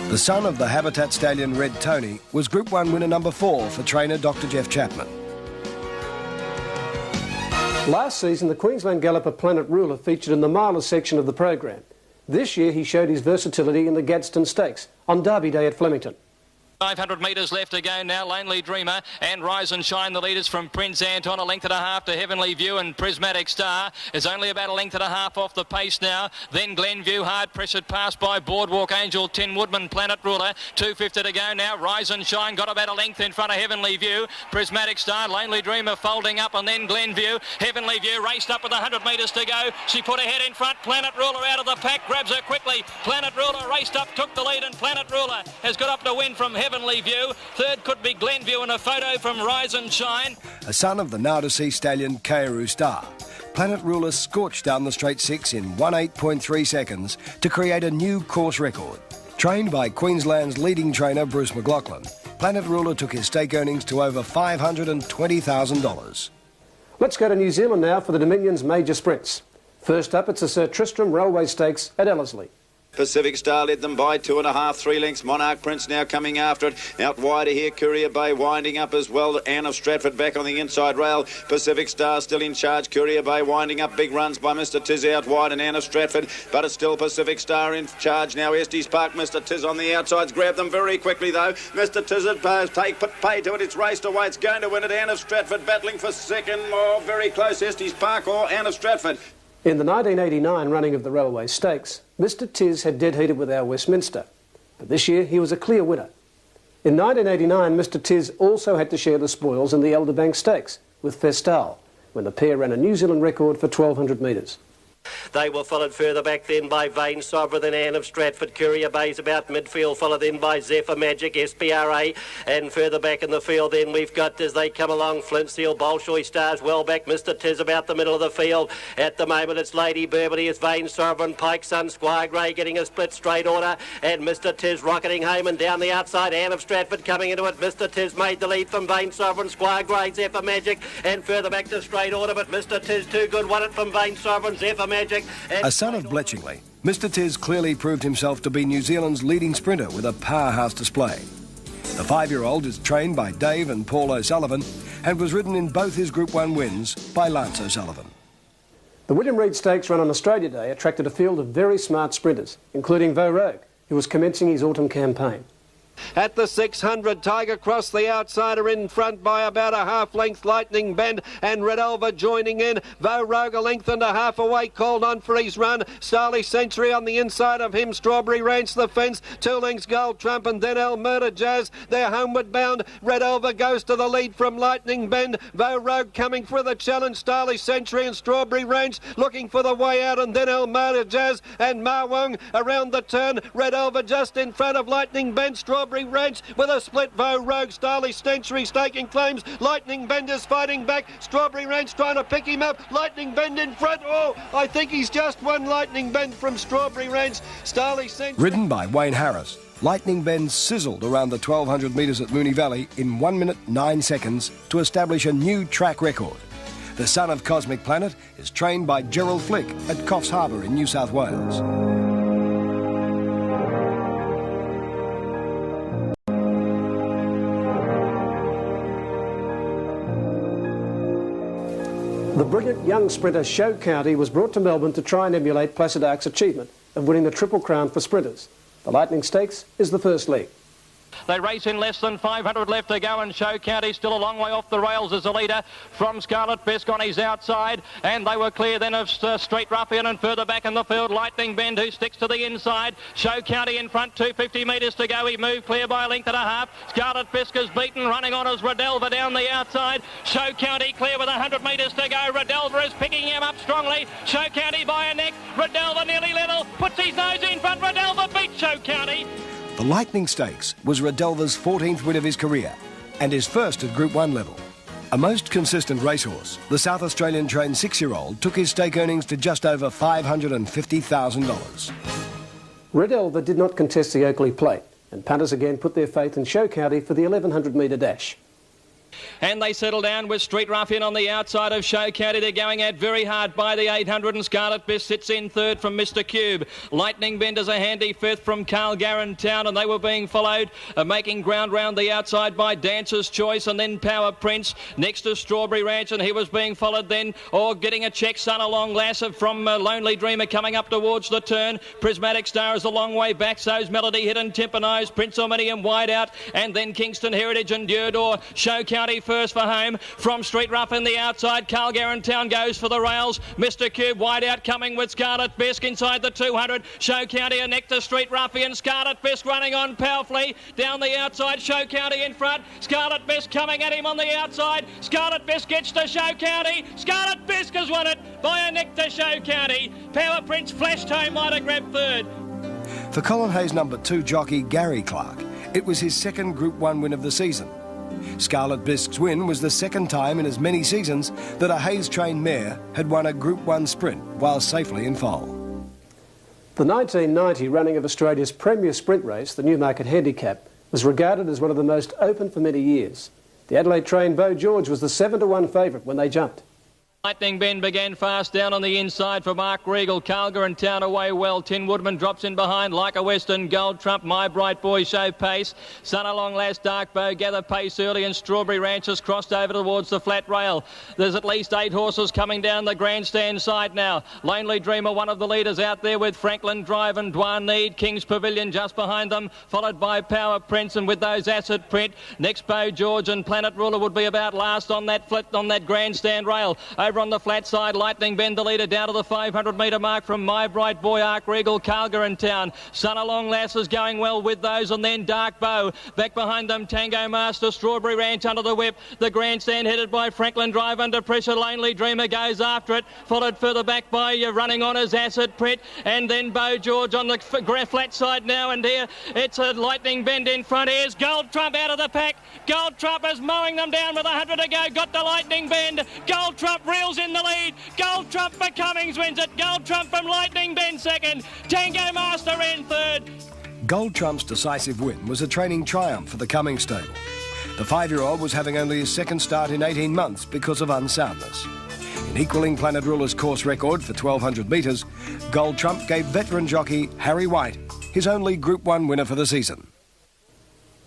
The son of the Habitat stallion Red Tony was Group 1 winner number 4 for trainer Dr. Jeff Chapman. Last season, the Queensland galloper Planet Ruler featured in the miler section of the program. This year, he showed his versatility in the Gadsden Stakes on Derby Day at Flemington. 500 metres left to go now. Lonely Dreamer and Rise and Shine, the leaders from Prince Anton. 1.5 lengths to Heavenly View, and Prismatic Star is only about 1.5 lengths off the pace now. Then Glenview, hard pressured past by Boardwalk Angel, Tin Woodman, Planet Ruler. 2.50 to go now. Rise and Shine got about 1 length in front of Heavenly View. Prismatic Star, Lonely Dreamer folding up, and then Glenview. Heavenly View raced up with 100 metres to go. She put her head in front. Planet Ruler out of the pack, grabs her quickly. Planet Ruler raced up, took the lead, and Planet Ruler has got up to win from Heavenly View. Third could be Glenview, and a photo from Rise and Shine. A son of the now-deceased stallion Kauru Star, Planet Ruler scorched down the straight 6 in 18.3 seconds to create a new course record. Trained by Queensland's leading trainer Bruce McLaughlin, Planet Ruler took his stake earnings to over $520,000. Let's go to New Zealand now for the Dominion's major sprints. First up, it's the Sir Tristram Railway Stakes at Ellerslie. Pacific Star led them by 2.5, 3 lengths. Monarch Prince now coming after it. Out wider here, Courier Bay winding up as well. Anne of Stratford back on the inside rail. Pacific Star still in charge. Courier Bay winding up. Big runs by Mr. Tiz out wide and Anne of Stratford. But it's still Pacific Star in charge now. Estes Park, Mr. Tiz on the outsides. Grab them very quickly though. Mr. Tiz put pay to it. It's raced away. It's going to win it. Anne of Stratford battling for second. Oh, very close. Estes Park or Anne of Stratford. In the 1989 running of the Railway Stakes, Mr. Tiz had dead heated with our Westminster, but this year he was a clear winner. In 1989, Mr. Tiz also had to share the spoils in the Elderbank Stakes with Festal, when the pair ran a New Zealand record for 1,200 metres. They were followed further back then by Vain Sovereign and Anne of Stratford. Courier Bay's about midfield, followed then by Zephyr Magic, SPRA, and further back in the field then we've got, as they come along, Flint Seal, Bolshoi Stars well back, Mr. Tiz about the middle of the field. At the moment it's Lady Burberry, it's Vain Sovereign, Pike Sun, Squire Grey getting a split straight order, and Mr. Tiz rocketing home and down the outside, Anne of Stratford coming into it. Mr. Tiz made the lead from Vain Sovereign, Squire Grey, Zephyr Magic, and further back to straight order, but Mr. Tiz too good, won it from Vain Sovereign, Zephyr Magic. A son of Bletchingley, Mr. Tiz clearly proved himself to be New Zealand's leading sprinter with a powerhouse display. The 5-year-old is trained by Dave and Paul O'Sullivan and was ridden in both his Group 1 wins by Lance O'Sullivan. The William Reid Stakes run on Australia Day attracted a field of very smart sprinters, including Vo Rogue, who was commencing his autumn campaign. At the 600, Tiger Cross, the outsider, in front by about a half-length. Lightning Bend and Red Elva joining in. Vo Rogue a length and a half away, called on for his run. Starley Century on the inside of him. Strawberry Ranch the fence. 2 lengths Gold Trump and then El Murder Jazz. They're homeward bound. Red Elva goes to the lead from Lightning Bend. Vo Rogue coming for the challenge. Starley Century and Strawberry Ranch looking for the way out, and then El Murder Jazz and Ma Wong around the turn. Red Elva just in front of Lightning Bend. Strawberry Ranch with a split. Vo Rogue, Starley Century staking claims. Lightning Bend is fighting back. Strawberry Ranch trying to pick him up. Lightning Bend in front. Oh, I think he's just won Lightning Bend from Strawberry Ranch. Starley Century. Ridden by Wayne Harris, Lightning Bend sizzled around the 1,200 metres at Moonee Valley in 1 minute 9 seconds to establish a new track record. The son of Cosmic Planet is trained by Gerald Flick at Coffs Harbour in New South Wales. The brilliant young sprinter Show County was brought to Melbourne to try and emulate Placid Arc's achievement of winning the Triple Crown for sprinters. The Lightning Stakes is the first leg. They race in less than 500 left to go, and Show County still a long way off the rails as a leader from Scarlet Bisque on his outside, and they were clear then of Street Ruffian, and further back in the field Lightning Bend, who sticks to the inside. Show County in front, 250 metres to go. He moved clear by a length and a half. Scarlet Bisque is beaten, running on as Redelva down the outside. Show County clear with 100 metres to go. Redelva is picking him up strongly. Show County by a neck. Redelva nearly level, puts his nose in front. Redelva beats Show County. The Lightning Stakes was Redelva's 14th win of his career and his first at Group 1 level. A most consistent racehorse, the South Australian trained 6-year-old took his stake earnings to just over $550,000. Redelva did not contest the Oakley Plate, and punters again put their faith in Show County for the 1,100 metre dash. And they settle down with Street Ruffian on the outside of Show County. They're going out very hard by the 800, and Scarlet Bisque sits in third from Mr. Cube. Lightning Bend is a handy fifth from Carl Garran Town, and they were being followed, making ground round the outside by Dancer's Choice and then Power Prince. Next to Strawberry Ranch, and he was being followed then, or getting a check, Son along Lasser from Lonely Dreamer coming up towards the turn. Prismatic Star is a long way back, so's Melody Hidden, Timpanose, Prince Ominium wide out, and then Kingston Heritage and Diodor. Show County first for home from Street Ruffian the outside. Carl Garran Town goes for the rails. Mr. Cube wide out coming with Scarlet Bisque inside the 200. Show County a neck to Street Ruffian. Scarlet Bisque running on powerfully down the outside. Show County in front. Scarlet Bisque coming at him on the outside. Scarlet Bisque gets to Show County. Scarlet Bisque has won it by a neck to Show County. Power Prince flashed home, might have grabbed third. For Colin Hayes' number 2 jockey Gary Clark, it was his second Group 1 win of the season. Scarlet Bisque's win was the second time in as many seasons that a Hayes-trained mare had won a Group 1 sprint while safely in foal. The 1990 running of Australia's premier sprint race, the Newmarket Handicap, was regarded as one of the most open for many years. The Adelaide-trained Beau George was the 7-1 favourite when they jumped. Lightning Bend began fast down on the inside for Mark Regal. Calgar and Town away well. Tin Woodman drops in behind like a Western. Gold Trump, My Bright Boy show pace. Sun Along Lass, Dark Bow gather pace early, and Strawberry Ranch has crossed over towards the flat rail. There's at least 8 horses coming down the grandstand side now. Lonely Dreamer, one of the leaders out there with Franklin Drive and Dwan Need. King's Pavilion just behind them, followed by Power Prince, and with those Acid Print, next Beau George and Planet Ruler would be about last on that grandstand rail. Over on the flat side, Lightning Bend the leader down to the 500 metre mark from My Bright Boy, Arc Regal, Calgar and Town. Sun Along Lass is going well with those, and then Dark Bow. Back behind them, Tango Master, Strawberry Ranch under the whip. The grandstand headed by Franklin Drive under pressure. Lonely Dreamer goes after it, followed further back by Running On as Acid Print, and then Beau George on the flat side now, and here it's a Lightning Bend in front. Here's Gold Trump out of the pack. Gold Trump is mowing them down with 100 to go. Got the Lightning Bend. Gold Trump reels in the lead. Gold Trump for Cummings wins it. Gold Trump from Lightning Bend second. Tango Master in third. Gold Trump's decisive win was a training triumph for the Cummings stable. The 5-year-old was having only his second start in 18 months because of unsoundness. In equalling Planet Ruler's course record for 1,200 metres, Gold Trump gave veteran jockey Harry White his only Group 1 winner for the season.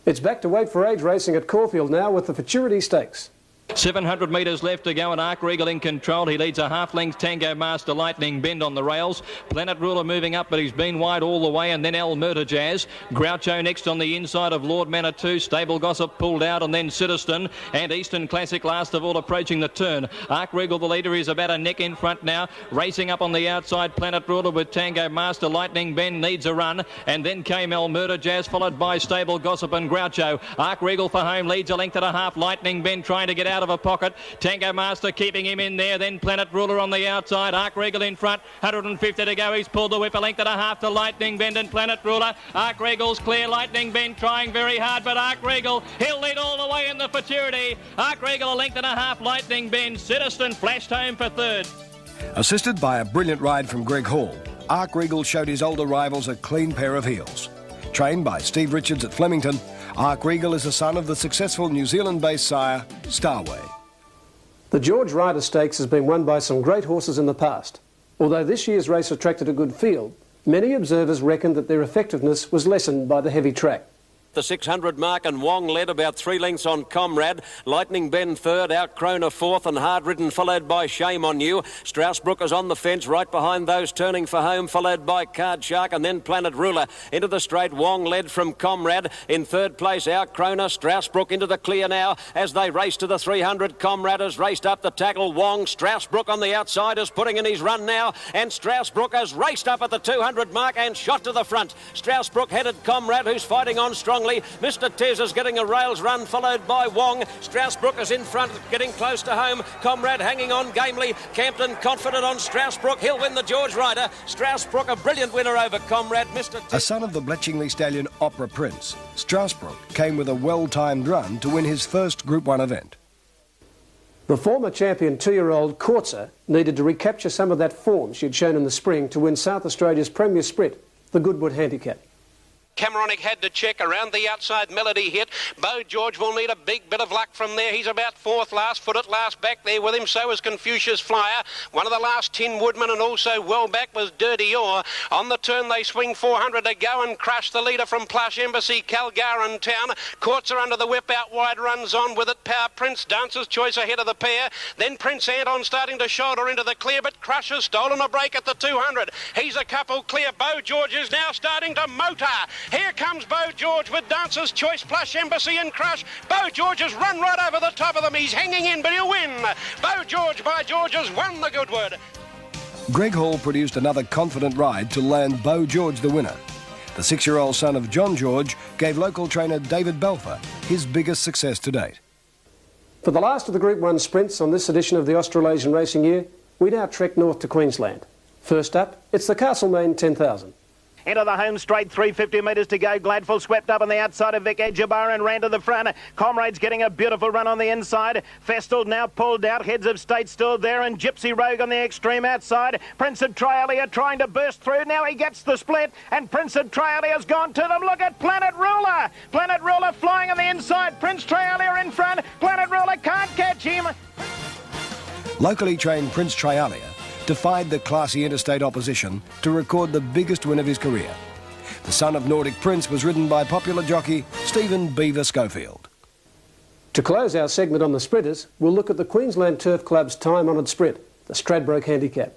It's back to weight for age racing at Caulfield now with the Futurity Stakes. 700 metres left to go, and Arc Regal in control. He leads a half-length. Tango Master, Lightning Bend on the rails. Planet Ruler moving up, but he's been wide all the way, and then El Murder Jazz. Groucho next on the inside of Lord Manitou. Stable Gossip pulled out, and then Citizen, and Eastern Classic last of all approaching the turn. Arc Regal, the leader, is about a neck in front now. Racing up on the outside, Planet Ruler with Tango Master. Lightning Bend needs a run, and then came El Murder Jazz, followed by Stable Gossip and Groucho. Arc Regal for home, leads a length and a half. Lightning Bend trying to get out of a pocket. Tango Master keeping him in there. Then Planet Ruler on the outside. Arc Regal in front. 150 to go. He's pulled the whip a length and a half to Lightning Bend and Planet Ruler. Arc Regal's clear. Lightning Bend trying very hard, but Arc Regal, he'll lead all the way in the Futurity. Arc Regal a length and a half. Lightning Bend. Citizen flashed home for third. Assisted by a brilliant ride from Greg Hall, Arc Regal showed his older rivals a clean pair of heels. Trained by Steve Richards at Flemington, Arc Regal is the son of the successful New Zealand-based sire, Starway. The George Ryder Stakes has been won by some great horses in the past. Although this year's race attracted a good field, many observers reckoned that their effectiveness was lessened by the heavy track. The 600 mark, and Wong led about 3 lengths on Comrade. Lightning Bend third, Out Crona fourth, and Hard Ridden followed by Shame on You. Strasbrook is on the fence right behind those turning for home, followed by Card Shark and then Planet Ruler. Into the straight, Wong led from Comrade. In third place, Out Crona. Strasbrook into the clear now as they race to the 300. Comrade has raced up the tackle. Wong, Strasbrook on the outside is putting in his run now, and Strasbrook has raced up at the 200 mark and shot to the front. Strasbrook headed Comrade, who's fighting on strongly. Mr. Tez is getting a rails run, followed by Wong. Strasbrook is in front, getting close to home. Comrade hanging on gamely. Campton confident on Strasbrook. He'll win the George Ryder. Strasbrook a brilliant winner over Comrade. Mr. Tez. A son of the Bletchingley stallion Opera Prince, Strasbrook came with a well-timed run to win his first Group 1 event. The former champion 2-year-old Courtser needed to recapture some of that form she had shown in the spring to win South Australia's premier sprint, the Goodwood Handicap. Cameronic had to check around the outside. Melody hit. Beau George will need a big bit of luck from there. He's about fourth last, foot at last back there with him. So is Confucius Flyer. One of the last Tin Woodman, and also well back was Dirty Ore. On the turn they swing 400 to go and crush the leader from Plush Embassy, Calgaran Town. Courts are under the whip, out wide runs on with it. Power Prince, Dancer's Choice ahead of the pair. Then Prince Anton starting to shoulder into the clear, but Crush has stolen a break at the 200. He's a couple clear. Beau George is now starting to motor. Here comes Beau George with Dancer's Choice, Plush Embassy and Crush. Beau George has run right over the top of them. He's hanging in, but he'll win. Beau George by George has won the Goodwood. Greg Hall produced another confident ride to land Beau George the winner. The 6-year-old son of John George gave local trainer David Belfer his biggest success to date. For the last of the Group 1 sprints on this edition of the Australasian Racing Year, we now trek north to Queensland. First up, it's the Castlemaine 10,000. Into the home straight, 350 metres to go. Gladful swept up on the outside of Vic Edgebar and ran to the front. Comrades getting a beautiful run on the inside. Festal now pulled out. Heads of State still there, and Gypsy Rogue on the extreme outside. Prince of Trialia trying to burst through. Now he gets the split, and Prince of Trialia has gone to them. Look at Planet Ruler. Planet Ruler flying on the inside. Prince Trialia in front. Planet Ruler can't catch him. Locally trained Prince Trialia defied the classy interstate opposition to record the biggest win of his career. The son of Nordic Prince was ridden by popular jockey Stephen Beaver Schofield. To close our segment on the sprinters, we'll look at the Queensland Turf Club's time-honoured sprint, the Stradbroke Handicap.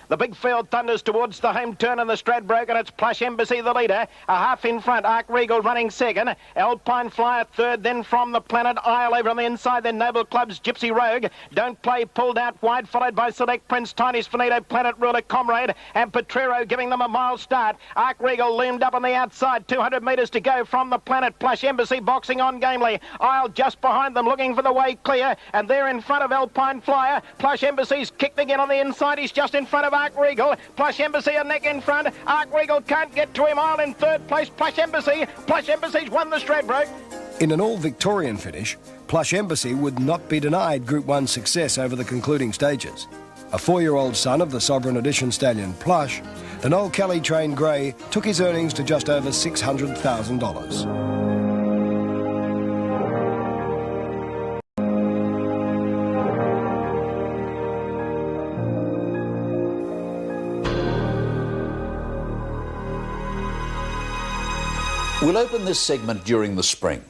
The big field thunders towards the home turn in the Stradbroke, and it's Plush Embassy the leader. A half in front, Arc Regal running second. Alpine Flyer third, then From the Planet Isle over on the inside, then Noble Club's Gypsy Rogue. Don't Play pulled out wide, followed by Select Prince, Tiny's Finito, Planet Ruler, Comrade, and Petrero giving them a mile start. Arc Regal loomed up on the outside, 200 metres to go. From the Planet, Plush Embassy boxing on gamely. Isle just behind them, looking for the way clear, and they're in front of Alpine Flyer. Plush Embassy's kicked again on the inside. He's just in front of Arc Regal. Plush Embassy a neck in front. Arc Regal can't get to him. Isle in third place. Plush Embassy. Plush Embassy's won the Stradbroke. In an all-Victorian finish, Plush Embassy would not be denied Group 1 success over the concluding stages. A 4-year-old son of the Sovereign Edition stallion Plush, the Noel Kelly trained grey took his earnings to just over $600,000. We'll open this segment during the spring.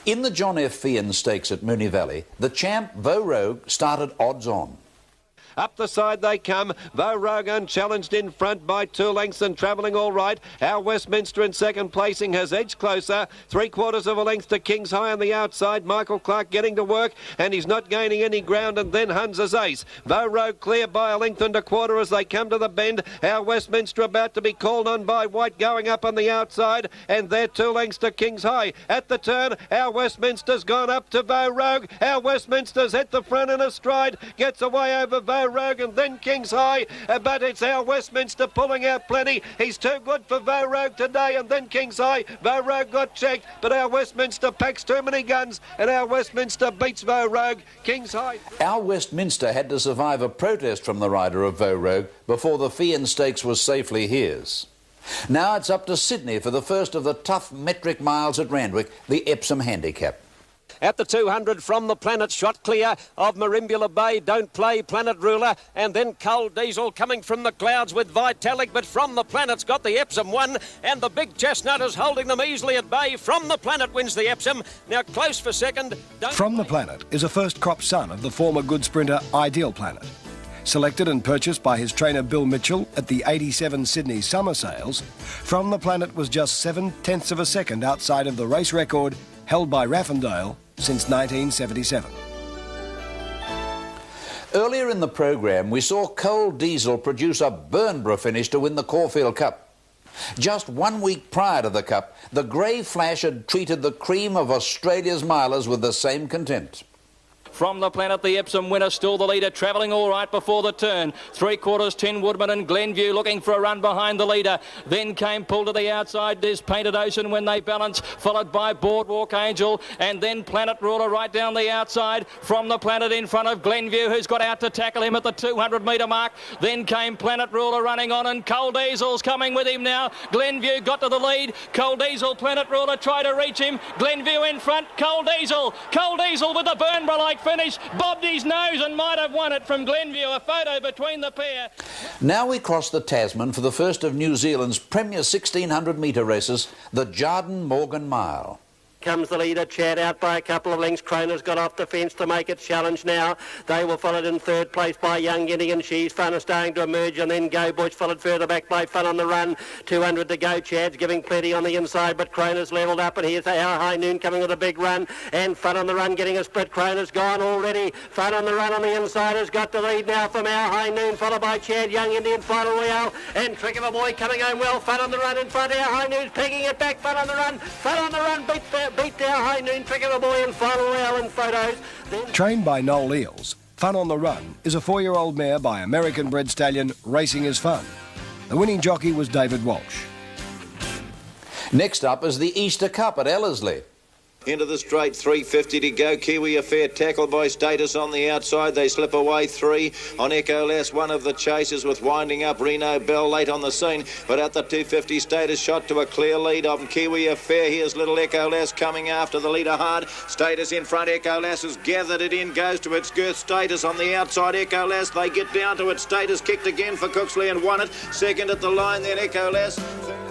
In the John F. Fian Stakes at Moonee Valley, the champ Vo Rogue started odds on. Up the side they come. Vo Rogue unchallenged in front by 2 lengths and travelling all right. Our Westminster in second placing has edged closer. 3/4 of a length to King's High on the outside. Michael Clark getting to work, and he's not gaining any ground, and then Hunsa's ace. Vo Rogue clear by a length and a quarter as they come to the bend. Our Westminster about to be called on by White going up on the outside, and they're 2 lengths to King's High. At the turn, our Westminster's gone up to Vo Rogue. Our Westminster's at the front in a stride. Gets away over Vo Rogue and then King's High, but it's our Westminster pulling out plenty. He's too good for Vo Rogue today, and then King's High. Vo Rogue got checked, but our Westminster packs too many guns, and our Westminster beats Vo Rogue. King's High. Our Westminster had to survive a protest from the rider of Vo Rogue before the Fian Stakes was safely his. Now it's up to Sydney for the first of the tough metric miles at Randwick, the Epsom Handicap. At the 200 From the Planet, shot clear of Marimbula Bay, Don't Play, Planet Ruler, and then Cold Diesel coming from the clouds with Vitalik, but From the Planet's got the Epsom one, and the Big Chestnut is holding them easily at bay. From the Planet wins the Epsom, now close for second. From the Planet is a first crop son of the former good sprinter Ideal Planet. Selected and purchased by his trainer Bill Mitchell at the 87 Sydney Summer Sales, From the Planet was just 7/10 of a second outside of the race record held by Raffendale since 1977. Earlier in the program, we saw Cold Diesel produce a Burnborough finish to win the Caulfield Cup. Just 1 week prior to the Cup, the Grey Flash had treated the cream of Australia's milers with the same contempt. From the Planet, the Epsom winner, still the leader, travelling all right before the turn. 3/4, 10 Woodman and Glenview looking for a run behind the leader. Then came pulled to the outside. There's Painted Ocean when they balance, followed by Boardwalk Angel, and then Planet Ruler right down the outside. From the Planet in front of Glenview, who's got out to tackle him at the 200 metre mark. Then came Planet Ruler running on, and Cold Diesel's coming with him now. Glenview got to the lead. Cold Diesel, Planet Ruler tried to reach him. Glenview in front. Cold Diesel with the Burnborough-like finish, bobbed his nose and might have won it from Glenview. A photo between the pair. Now we cross the Tasman for the first of New Zealand's premier 1600 metre races, the Jardine Morgan Mile. Comes the leader, Chad, out by a couple of lengths. Kroner's got off the fence to make it challenge now. They were followed in third place by Young Indian. She's Fun is starting to emerge, and then Go Butch followed further back by Fun on the run. 200 to go. Chad's giving plenty on the inside, but Kroner's levelled up, and here's Our High Noon coming with a big run, and Fun on the run getting a split. Kroner's gone already. Fun on the run on the inside has got the lead now from Our High Noon, followed by Chad, Young Indian, Final Royale, and Trick of a Boy coming home well. Fun on the run in front. Our High Noon's pegging it back. Fun on the run. Fun on the run beat Our High Noon. Trick of a Boy and Final Royale in photos. Then... Trained by Noel Eales, Fun on the Run is a 4-year-old mare by American-bred stallion Racing is Fun. The winning jockey was David Walsh. Next up is the Easter Cup at Ellerslie. Into the straight, 350 to go. Kiwi Affair tackled by Status on the outside. They slip away 3 on Echo Lass, one of the chasers with winding up Reno Bell late on the scene. But at the 250, Status shot to a clear lead of Kiwi Affair. Here's little Echo Lass coming after the leader hard. Status in front. Echo Lass has gathered it in, goes to its girth. Status on the outside. Echo Lass, they get down to it. Status kicked again for Cooksley and won it. Second at the line, then Echo Lass.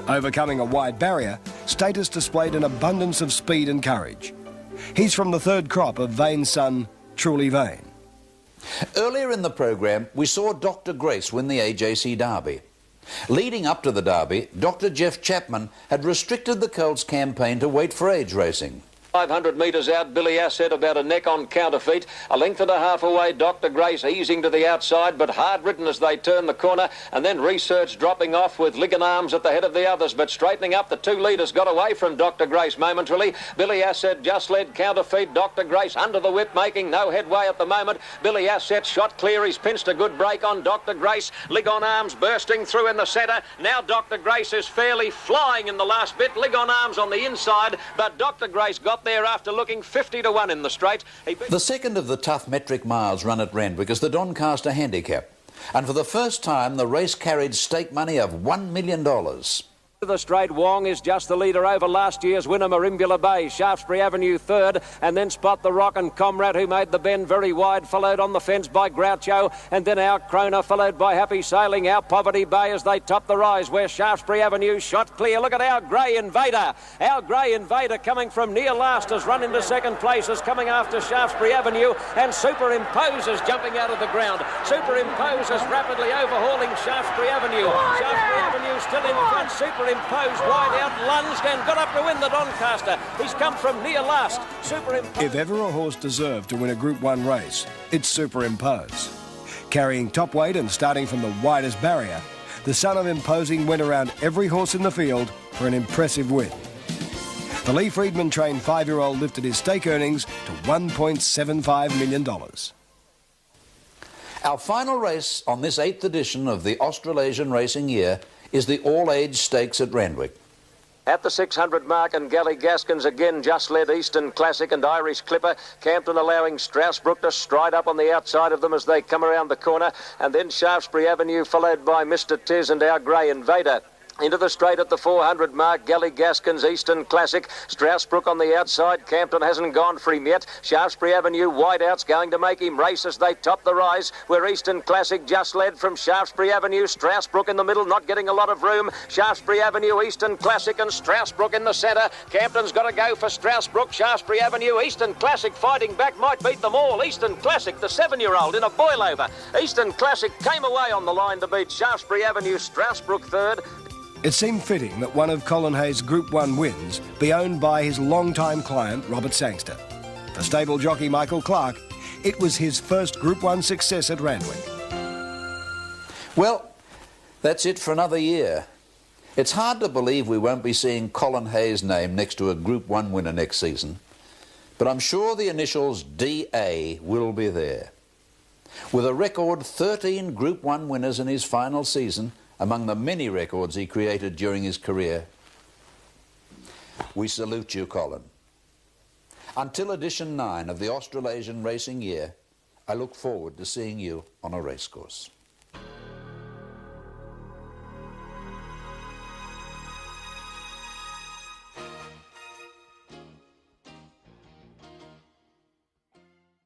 Overcoming a wide barrier, Status displayed an abundance of speed and courage. He's from the third crop of Vane's son, Truly Vane. Earlier in the programme, we saw Dr. Grace win the AJC Derby. Leading up to the Derby, Dr. Jeff Chapman had restricted the Colts campaign to weight for age racing. 500 metres out, Billy Asset about a neck on counterfeit. A length and a half away, Dr. Grace easing to the outside, but hard-ridden as they turn the corner. And then Research dropping off with Ligon Arms at the head of the others, but straightening up. The two leaders got away from Dr. Grace momentarily. Billy Asset just led counterfeit. Dr. Grace under the whip, making no headway at the moment. Billy Asset shot clear. He's pinched a good break on Dr. Grace. Ligon Arms bursting through in the centre. Now Dr. Grace is fairly flying in the last bit. Ligon Arms on the inside, but Dr. Grace got there after looking 50 to 1 in the straight. The second of the tough metric miles run at Randwick is the Doncaster Handicap, and for the first time the race carried stake money of $1 million. The straight, Wong is just the leader over last year's winner, Marimbula Bay. Shaftesbury Avenue third, and then Spot the Rock and Comrade, who made the bend very wide, followed on the fence by Groucho, and then Our Krona, followed by Happy Sailing, Our Poverty Bay as they top the rise, where Shaftesbury Avenue shot clear. Look at Our Grey Invader. Our Grey Invader coming from near last has run into second place, is coming after Shaftesbury Avenue, and Superimpose is jumping out of the ground. Superimpose is rapidly overhauling Shaftesbury Avenue. Shaftesbury Avenue still in front. Superimpose wide out, lunged and got up to win the Doncaster. He's come from near last. Superimpose. If ever a horse deserved to win a Group 1 race, it's Superimpose. Carrying top weight and starting from the widest barrier, the son of Imposing went around every horse in the field for an impressive win. The Lee Friedman trained 5-year-old lifted his stake earnings to $1.75 million. Our final race on this 8th edition of the Australasian racing year is the all-age stakes at Randwick. At the 600 mark, and Gally Gaskins again just led Eastern Classic and Irish Clipper. Campton allowing Strasbrook to stride up on the outside of them as they come around the corner. And then Shaftesbury Avenue followed by Mr. Tiz and Our Grey Invader. Into the straight at the 400 mark, Gally Gaskins, Eastern Classic. Strasbrook on the outside. Campton hasn't gone for him yet. Shaftesbury Avenue, wideouts going to make him race as they top the rise, where Eastern Classic just led from Shaftesbury Avenue. Strasbrook in the middle, not getting a lot of room. Shaftesbury Avenue, Eastern Classic and Strasbrook in the centre. Campton's got to go for Strasbrook. Shaftesbury Avenue, Eastern Classic fighting back, might beat them all. Eastern Classic, the 7-year-old in a boil-over. Eastern Classic came away on the line to beat Shaftesbury Avenue. Strasbrook third. It seemed fitting that one of Colin Hayes' Group 1 wins be owned by his longtime client, Robert Sangster. For stable jockey Michael Clark, it was his first Group 1 success at Randwick. Well, that's it for another year. It's hard to believe we won't be seeing Colin Hayes' name next to a Group 1 winner next season, but I'm sure the initials DA will be there. With a record 13 Group 1 winners in his final season, among the many records he created during his career, we salute you, Colin. Until edition 9 of the Australasian racing year, I look forward to seeing you on a racecourse.